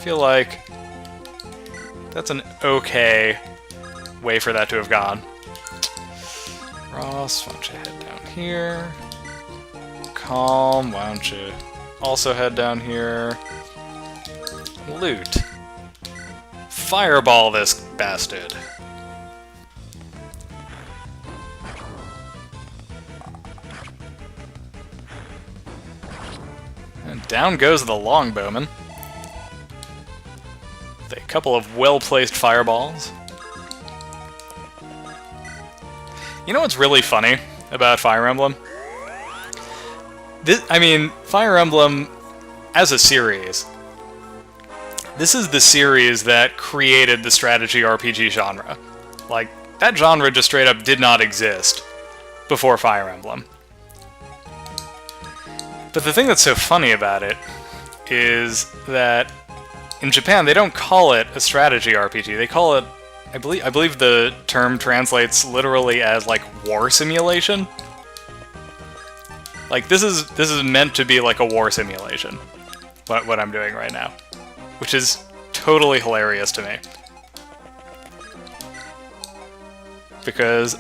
feel like that's an okay way for that to have gone. Ross, why don't you head down here? Calm, why don't you also head down here? Loot. Fireball this bastard. And down goes the longbowman. With a couple of well-placed fireballs. You know what's really funny about Fire Emblem? Fire Emblem as a series. This is the series that created the strategy RPG genre. Like, that genre just straight up did not exist before Fire Emblem. But the thing that's so funny about it is that in Japan they don't call it a strategy RPG. They call it, I believe the term translates literally as like war simulation. Like this is meant to be like a war simulation. What I'm doing right now, which is totally hilarious to me. Because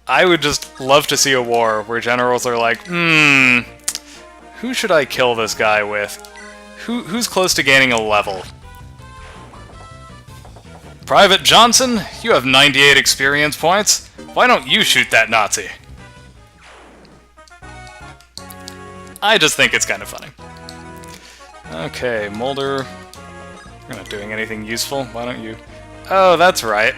I would just love to see a war where generals are like, who should I kill this guy with? Who's close to gaining a level? Private Johnson, you have 98 experience points. Why don't you shoot that Nazi? I just think it's kind of funny. Okay, Mulder. You're not doing anything useful. Why don't you... Oh, that's right.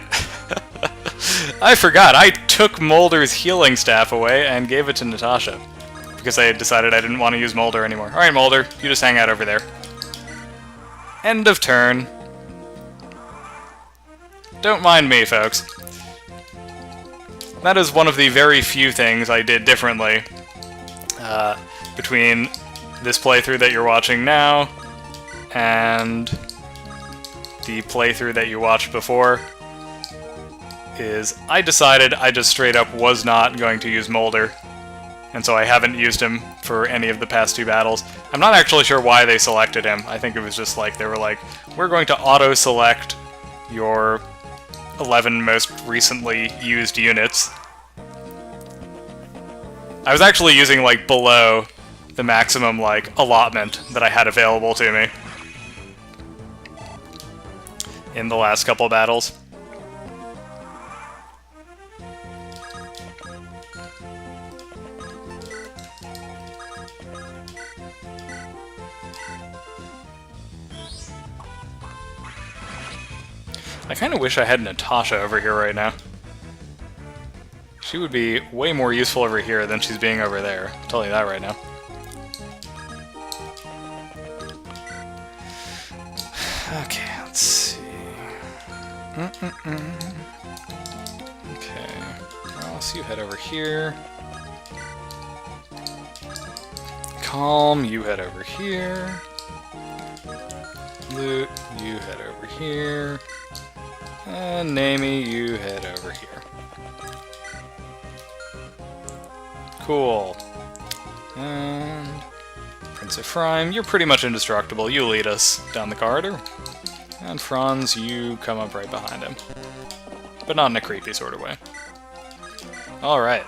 I forgot. I took Mulder's healing staff away and gave it to Natasha. Because I had decided I didn't want to use Mulder anymore. Alright, Mulder. You just hang out over there. End of turn. Don't mind me, folks. That is one of the very few things I did differently between this playthrough that you're watching now and the playthrough that you watched before, is I decided I just straight up was not going to use Mulder, and so I haven't used him for any of the past two battles. I'm not actually sure why they selected him. I think it was just like, they were like, we're going to auto-select your 11 most recently used units. I was actually using, like, below the maximum, like, allotment that I had available to me in the last couple battles. I kind of wish I had Natasha over here right now. She would be way more useful over here than she's being over there. I'll tell you that right now. Okay, let's see. Okay, Ross, you head over here. Calm, you head over here. Loot, you head over here. And Namie, you head over here. Cool. And Prince Ephraim, you're pretty much indestructible. You lead us down the corridor. And Franz, you come up right behind him. But not in a creepy sort of way. Alright.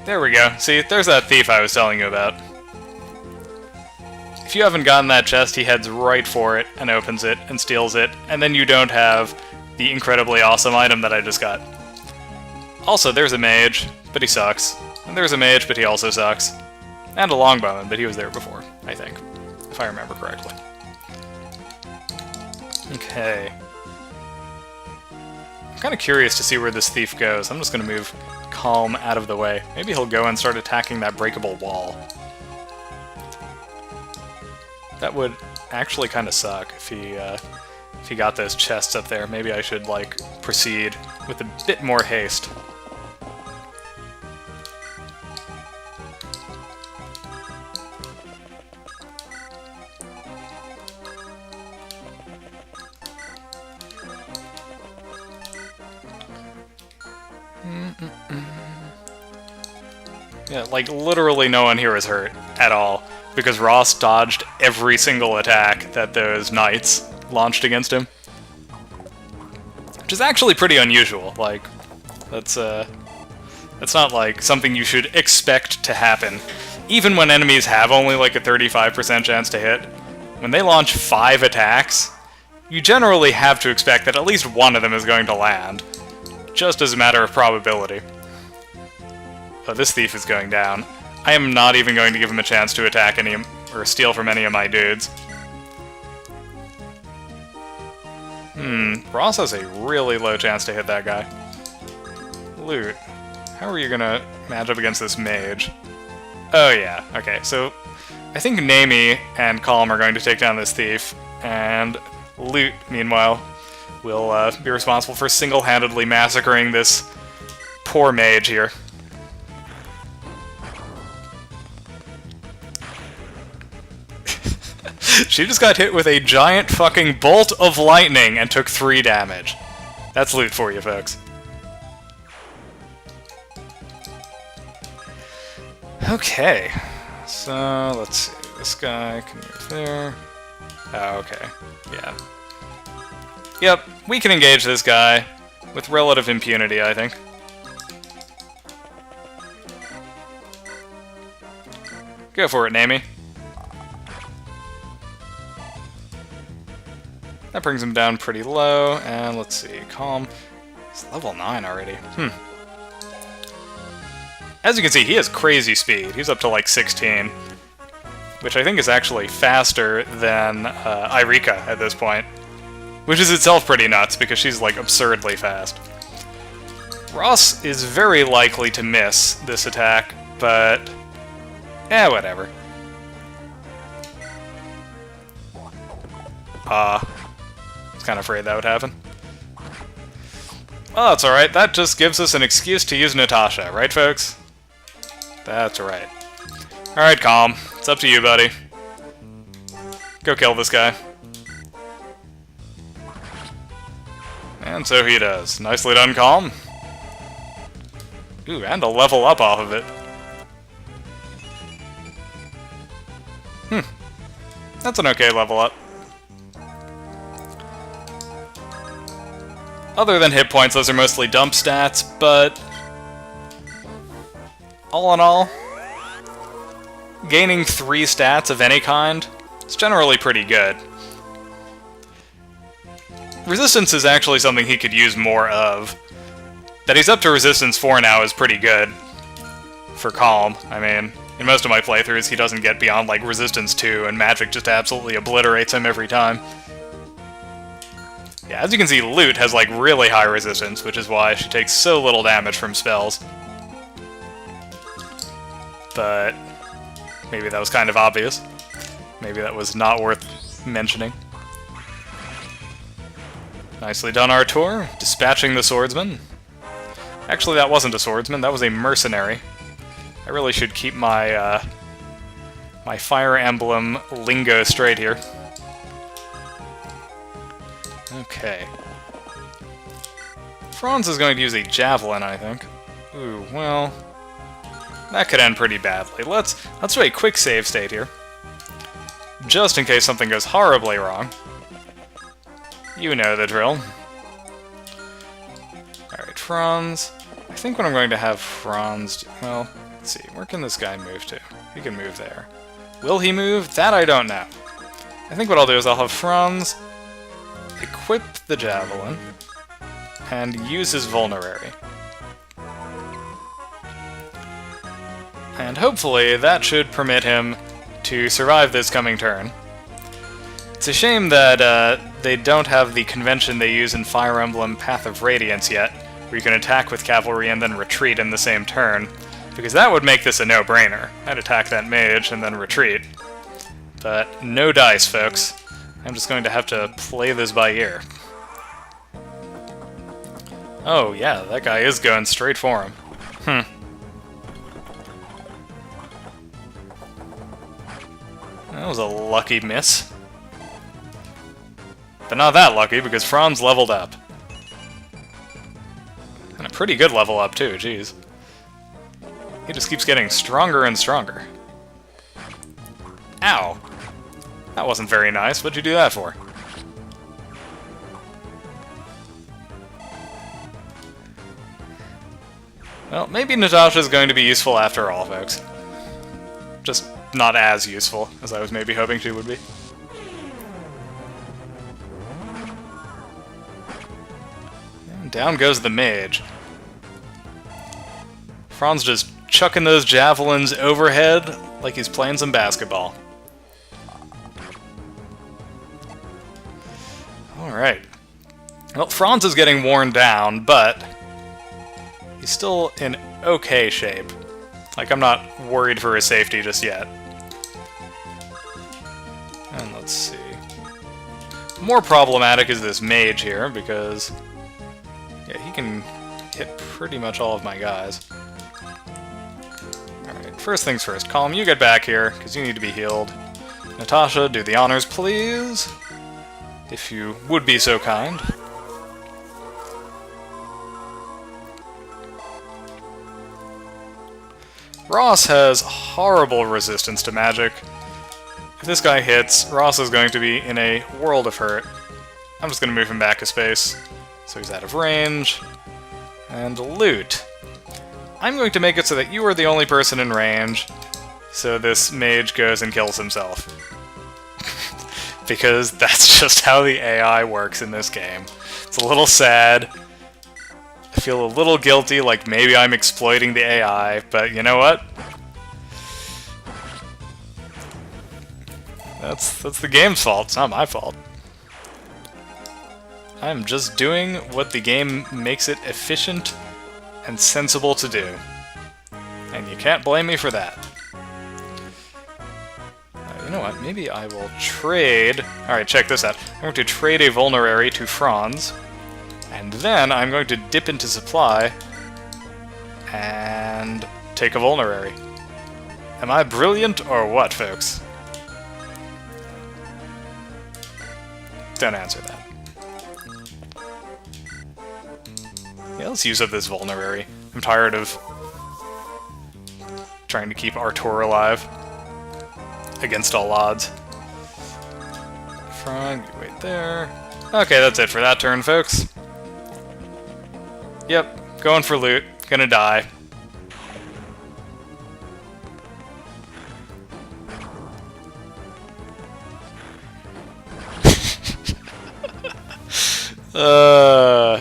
There we go. See, there's that thief I was telling you about. If you haven't gotten that chest, he heads right for it and opens it and steals it, and then you don't have the incredibly awesome item that I just got. Also, there's a mage, but he sucks. And there's a mage, but he also sucks. And a longbowman, but he was there before, I think, if I remember correctly. Okay. I'm kind of curious to see where this thief goes. I'm just going to move Calm out of the way. Maybe he'll go and start attacking that breakable wall. That would actually kind of suck if he got those chests up there. Maybe I should, like, proceed with a bit more haste. Yeah, like, literally no one here is hurt at all. because Ross dodged every single attack that those knights launched against him. Which is actually pretty unusual. Like, that's not like something you should expect to happen. Even when enemies have only like a 35% chance to hit, when they launch 5 attacks, you generally have to expect that at least one of them is going to land, just as a matter of probability. Oh, this thief is going down. I am not even going to give him a chance to attack any or steal from any of my dudes. Ross has a really low chance to hit that guy. Loot. How are you gonna match up against this mage? Oh yeah, okay, so I think Nami and Calm are going to take down this thief, and Loot, meanwhile, will be responsible for single-handedly massacring this poor mage here. She just got hit with a giant fucking bolt of lightning and took 3 damage. That's Loot for you, folks. Okay, so let's see. This guy can move there. Oh, okay, yeah. Yep, we can engage this guy with relative impunity, I think. Go for it, Nami. That brings him down pretty low, and let's see, Calm. He's level 9 already. As you can see, he has crazy speed. He's up to like 16, which I think is actually faster than Eirika at this point, which is itself pretty nuts because she's like absurdly fast. Ross is very likely to miss this attack, but whatever. I was kind of afraid that would happen. Oh, that's alright. That just gives us an excuse to use Natasha, right, folks? That's right. Alright, Calm. It's up to you, buddy. Go kill this guy. And so he does. Nicely done, Calm. Ooh, and a level up off of it. That's an okay level up. Other than hit points, those are mostly dump stats, but all in all, gaining 3 stats of any kind is generally pretty good. Resistance is actually something he could use more of. That he's up to Resistance 4 now is pretty good for Calm. I mean, in most of my playthroughs he doesn't get beyond like Resistance 2, and magic just absolutely obliterates him every time. Yeah, as you can see, Loot has like really high resistance, which is why she takes so little damage from spells. But maybe that was kind of obvious. Maybe that was not worth mentioning. Nicely done, Artur, dispatching the swordsman. Actually, that wasn't a swordsman, that was a mercenary. I really should keep my my Fire Emblem lingo straight here. Okay. Franz is going to use a javelin, I think. Ooh, well, that could end pretty badly. Let's do a quick save state here, just in case something goes horribly wrong. You know the drill. Alright, Franz. I think what I'm going to have Franz... Well, let's see. Where can this guy move to? He can move there. Will he move? That I don't know. I think what I'll do is I'll have Franz equip the javelin and use his vulnerary. And hopefully that should permit him to survive this coming turn. It's a shame that they don't have the convention they use in Fire Emblem Path of Radiance yet, where you can attack with cavalry and then retreat in the same turn, because that would make this a no-brainer. I'd attack that mage and then retreat. But no dice, folks. I'm just going to have to play this by ear. Oh yeah, that guy is going straight for him. That was a lucky miss. But not that lucky, because Franz leveled up. And a pretty good level up, too, jeez. He just keeps getting stronger and stronger. Ow! That wasn't very nice. What'd you do that for? Well, maybe Natasha's going to be useful after all, folks. Just not as useful as I was maybe hoping she would be. And down goes the mage. Franz just chucking those javelins overhead like he's playing some basketball. Alright. Well, Franz is getting worn down, but he's still in okay shape. Like, I'm not worried for his safety just yet. And let's see. More problematic is this mage here, because yeah, he can hit pretty much all of my guys. Alright, first things first. Calm, you get back here, because you need to be healed. Natasha, do the honors, please. If you would be so kind. Ross has horrible resistance to magic. If this guy hits, Ross is going to be in a world of hurt. I'm just going to move him back a space, so he's out of range. And loot. I'm going to make it so that you are the only person in range, so this mage goes and kills himself. Because that's just how the AI works in this game. It's a little sad. I feel a little guilty, like maybe I'm exploiting the AI, but you know what? That's the game's fault, it's not my fault. I'm just doing what the game makes it efficient and sensible to do. And you can't blame me for that. You know what, maybe I will trade... Alright, check this out. I'm going to trade a vulnerary to Franz. And then I'm going to dip into supply and take a vulnerary. Am I brilliant or what, folks? Don't answer that. Yeah, let's use up this vulnerary. I'm tired of trying to keep Artur alive against all odds. Frog, you wait there. Okay, that's it for that turn, folks. Yep, going for loot. Gonna die.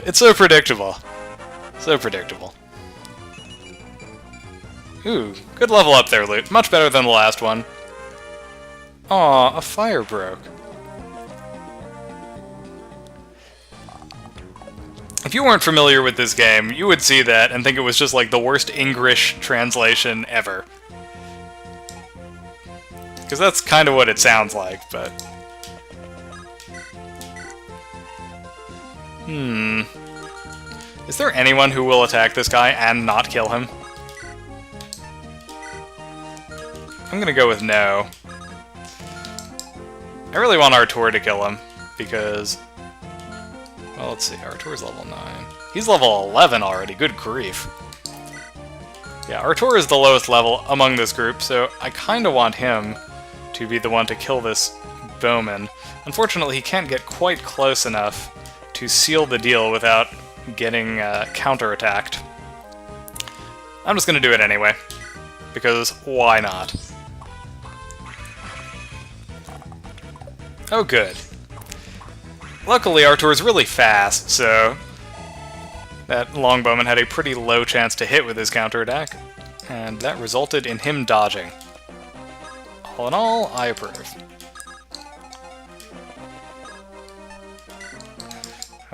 It's so predictable. So predictable. Ooh, good level up there, loot. Much better than the last one. Aw, a fire broke. If you weren't familiar with this game, you would see that and think it was just like the worst English translation ever. Because that's kind of what it sounds like, but... Is there anyone who will attack this guy and not kill him? I'm gonna go with no. I really want Artur to kill him, because... Well, let's see, Artur's level 9. He's level 11 already, good grief. Yeah, Artur is the lowest level among this group, so I kinda want him to be the one to kill this bowman. Unfortunately, he can't get quite close enough to seal the deal without getting counter-attacked. I'm just gonna do it anyway, because why not? Oh, good. Luckily, Artur's really fast, so that longbowman had a pretty low chance to hit with his counterattack, and that resulted in him dodging. All in all, I approve.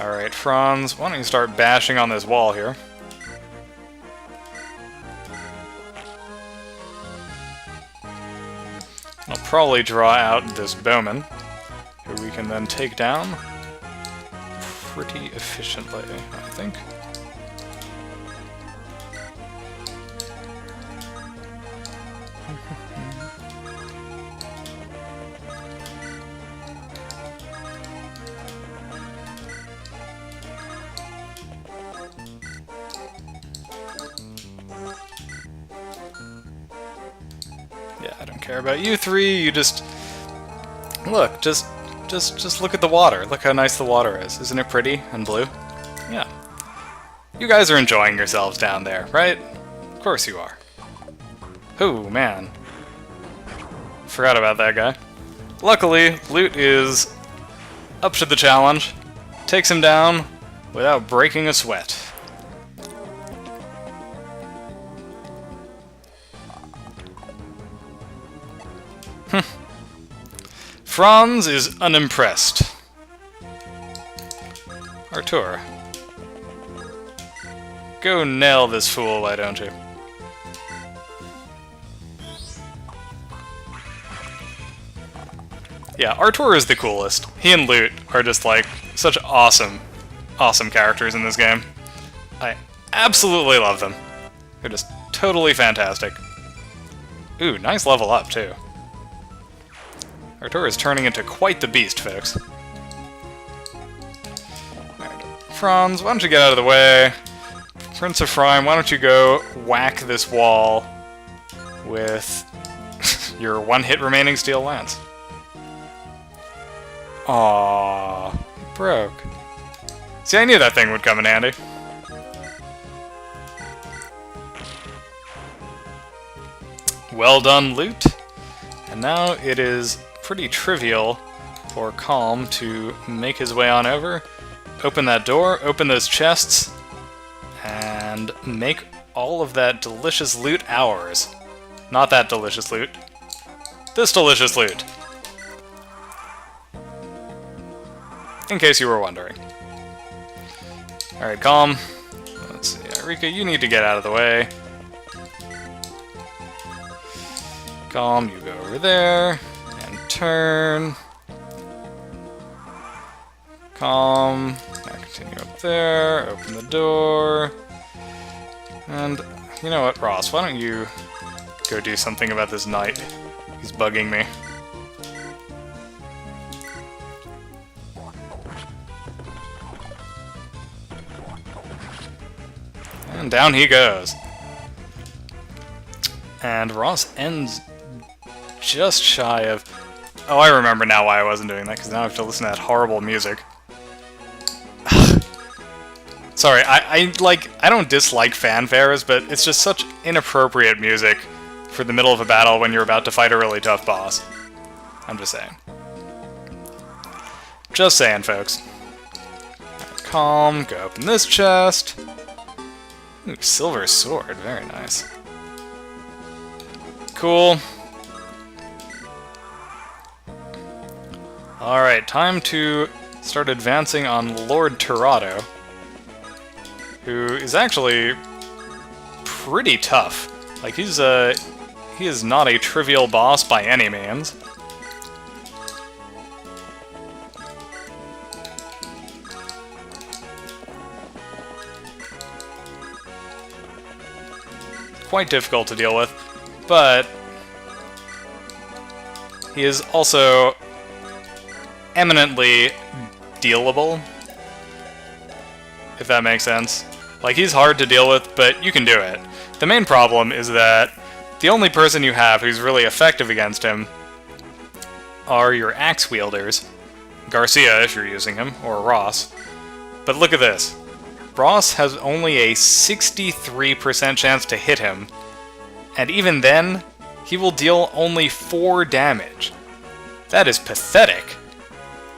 Alright, Franz, why don't you start bashing on this wall here? I'll probably draw out this bowman, who we can then take down pretty efficiently, I think. Yeah, I don't care about you three. You just look. Just look at the water. Look how nice the water is. Isn't it pretty and blue? Yeah. You guys are enjoying yourselves down there, right? Of course you are. Oh, man. Forgot about that guy. Luckily, Lute is up to the challenge. Takes him down without breaking a sweat. Franz is unimpressed. Artur. Go nail this fool, why don't you? Yeah, Artur is the coolest. He and Lute are just like such awesome characters in this game. I absolutely love them. They're just totally fantastic. Ooh, nice level up too. Artur is turning into quite the beast, folks. Alright, Franz, why don't you get out of the way? Prince Ephraim, why don't you go whack this wall with your one-hit remaining steel lance? Aww, it broke. See, I knew that thing would come in handy. Well done, Lute. And now it is pretty trivial for Calm to make his way on over, open that door, open those chests, and make all of that delicious loot ours. Not that delicious loot. This delicious loot. In case you were wondering. Alright, Calm. Let's see, Eirika, you need to get out of the way. Calm, you go over there. Turn. Calm. Now continue up there. Open the door. And you know what, Ross? Why don't you go do something about this knight? He's bugging me. And down he goes. And Ross ends just shy of... Oh, I remember now why I wasn't doing that, because now I have to listen to that horrible music. Sorry, I don't dislike fanfares, but it's just such inappropriate music for the middle of a battle when you're about to fight a really tough boss. I'm just saying. Just saying, folks. Calm, go open this chest. Ooh, silver sword, very nice. Cool. Alright, time to start advancing on Lord Tirado, who is actually pretty tough. Like, he is not a trivial boss by any means. Quite difficult to deal with, but he is also eminently dealable, if that makes sense. Like, he's hard to deal with, but you can do it. The main problem is that the only person you have who's really effective against him are your axe wielders. Garcia, if you're using him, or Ross. But look at this. Ross has only a 63% chance to hit him, and even then, he will deal only 4 damage. That is pathetic.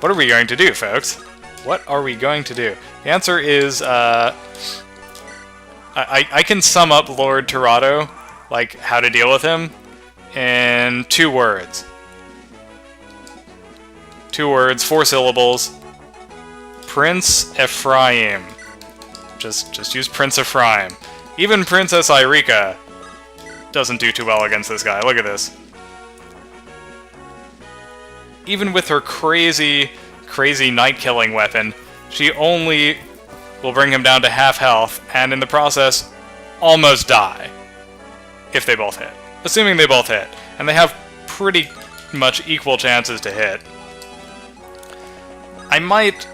What are we going to do, folks? What are we going to do? The answer is, I can sum up Lord Tirado, like, how to deal with him, in 2 words. 2 words, 4 syllables. Prince Ephraim. Just use Prince Ephraim. Even Princess Eirika doesn't do too well against this guy. Look at this. Even with her crazy knight-killing weapon, she only will bring him down to half health, and in the process, almost die. If they both hit. Assuming they both hit. And they have pretty much equal chances to hit. I might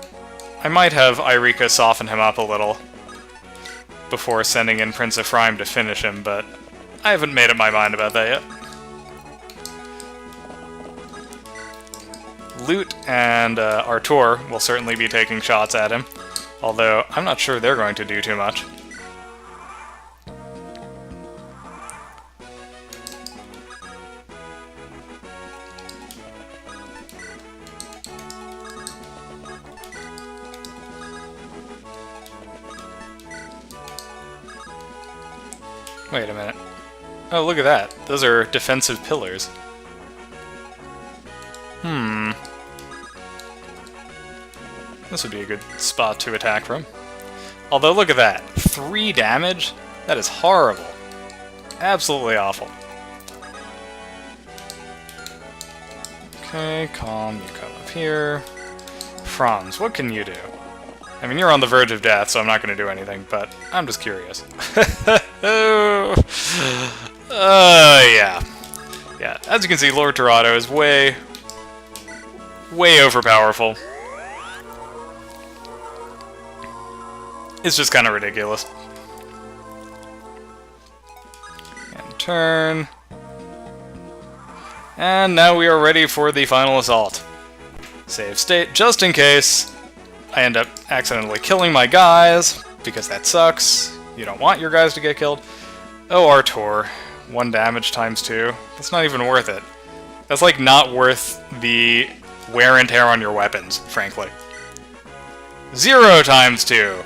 have Eirika soften him up a little before sending in Prince Ephraim to finish him, but I haven't made up my mind about that yet. Lute and Artur will certainly be taking shots at him, although I'm not sure they're going to do too much. Wait a minute. Oh, look at that. Those are defensive pillars. This would be a good spot to attack from. Although, look at that. 3 damage? That is horrible. Absolutely awful. Okay, Calm, you come up here. Franz, what can you do? I mean, you're on the verge of death, so I'm not going to do anything, but I'm just curious. Yeah. Yeah, as you can see, Lord Tirado is way overpowerful. It's just kind of ridiculous. And turn. And now we are ready for the final assault. Save state, just in case I end up accidentally killing my guys, because that sucks. You don't want your guys to get killed. Oh, Artur. 1 damage times 2. That's not even worth it. That's like not worth the wear and tear on your weapons, frankly. 0 times 2.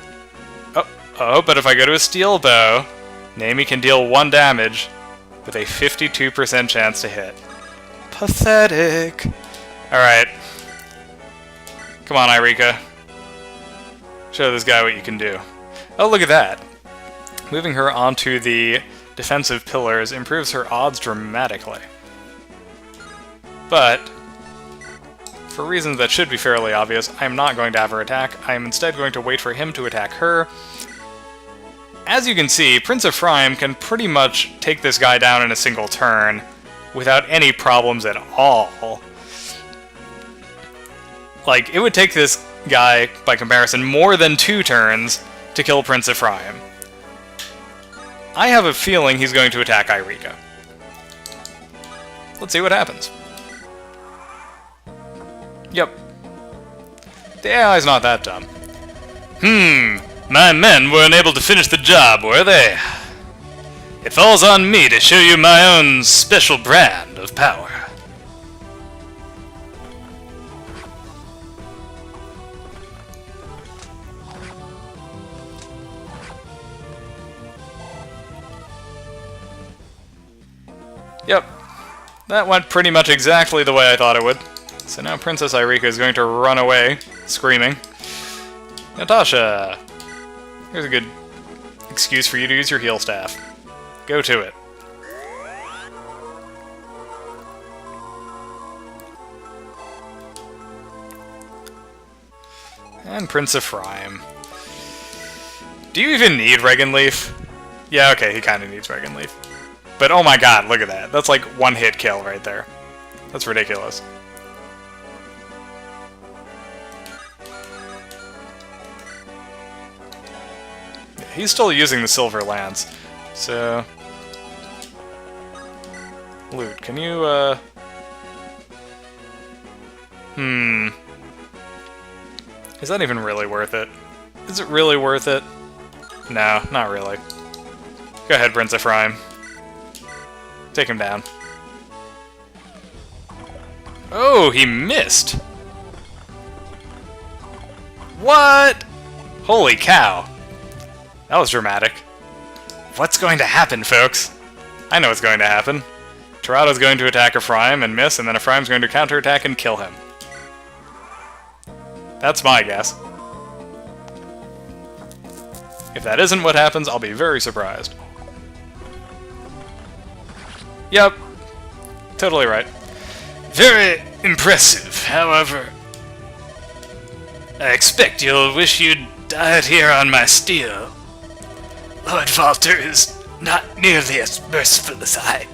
Oh, but if I go to a steel bow, Naomi can deal 1 damage with a 52% chance to hit. Pathetic. Alright. Come on, Eirika. Show this guy what you can do. Oh, look at that. Moving her onto the defensive pillars improves her odds dramatically. But, for reasons that should be fairly obvious, I am not going to have her attack. I am instead going to wait for him to attack her. As you can see, Prince Ephraim can pretty much take this guy down in a single turn without any problems at all. Like, it would take this guy, by comparison, more than 2 turns to kill Prince Ephraim. I have a feeling he's going to attack Eirika. Let's see what happens. Yep. The AI's not that dumb. My men weren't able to finish the job, were they? It falls on me to show you my own special brand of power. Yep. That went pretty much exactly the way I thought it would. So now Princess Eirika is going to run away, screaming. Natasha! Here's a good excuse for you to use your heal staff. Go to it. And Prince Ephraim. Do you even need Regan Leaf? Yeah, okay, he kind of needs Regan Leaf. But oh my god, look at that. That's like 1-hit kill right there. That's ridiculous. He's still using the Silver Lance, so... Lute, can you, Is that even really worth it? Is it really worth it? No, not really. Go ahead, Prince Ephraim. Take him down. Oh, he missed! What? Holy cow. That was dramatic. What's going to happen, folks? I know what's going to happen. Tirado's going to attack Ephraim and miss, and then Ephraim's going to counterattack and kill him. That's my guess. If that isn't what happens, I'll be very surprised. Yep. Totally right. Very impressive, however. I expect you'll wish you'd died here on my steel. Lord Valter is not nearly as merciful as I.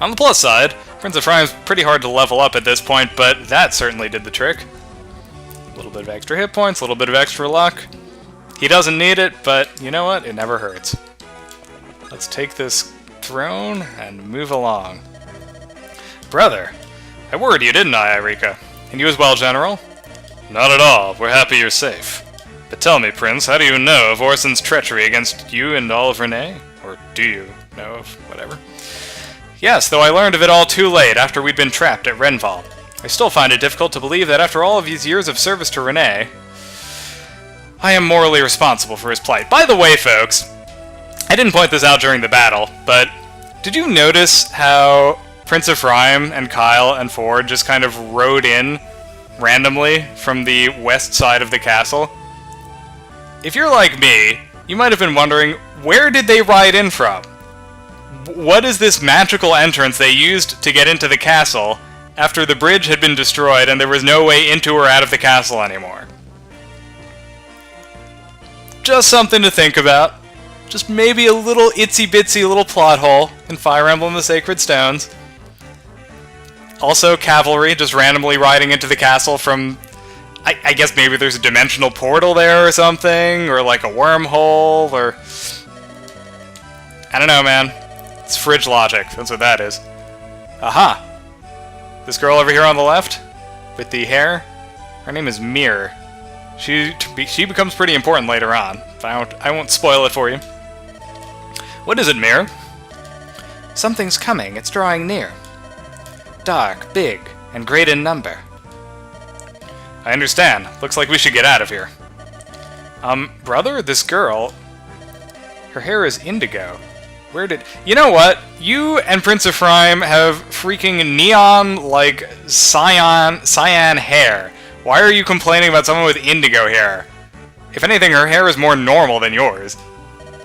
On the plus side, Prince Ephraim's pretty hard to level up at this point, but that certainly did the trick. A little bit of extra hit points, a little bit of extra luck. He doesn't need it, but you know what? It never hurts. Let's take this throne and move along. Brother, I worried you, didn't I, Eirika? And you as well, General? Not at all. We're happy you're safe. But tell me, Prince, how do you know of Orson's treachery against you and all of Renee? Or do you know of whatever? Yes, though I learned of it all too late after we'd been trapped at Renval. I still find it difficult to believe that after all of these years of service to Renee, I am morally responsible for his plight. By the way, folks, I didn't point this out during the battle, but did you notice how Prince Ephraim and Kyle and Ford just kind of rode in randomly from the west side of the castle? If you're like me, you might have been wondering, where did they ride in from? What is this magical entrance they used to get into the castle after the bridge had been destroyed and there was no way into or out of the castle anymore? Just something to think about. Just maybe a little itsy-bitsy little plot hole in Fire Emblem the Sacred Stones. Also, cavalry just randomly riding into the castle from... I guess maybe there's a dimensional portal there or something, or like a wormhole, or... I don't know, man. It's fridge logic, that's what that is. Aha! This girl over here on the left, with the hair, her name is Mir. She becomes pretty important later on. I won't spoil it for you. What is it, Mir? Something's coming. It's drawing near. Dark, big, and great in number. I understand. Looks like we should get out of here. Brother, this girl... Her hair is indigo. Where did... You know what? You and Prince Ephraim have freaking neon, like, cyan hair. Why are you complaining about someone with indigo hair? If anything, her hair is more normal than yours.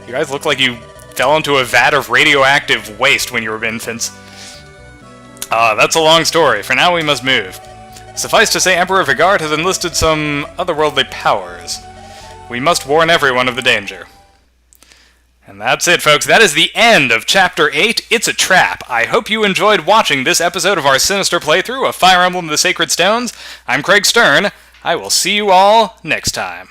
You guys look like you fell into a vat of radioactive waste when you were infants. That's a long story. For now, we must move. Suffice to say, Emperor Vigard has enlisted some otherworldly powers. We must warn everyone of the danger. And that's it, folks. That is the end of Chapter 8, It's a Trap. I hope you enjoyed watching this episode of our sinister playthrough of Fire Emblem the Sacred Stones. I'm Craig Stern. I will see you all next time.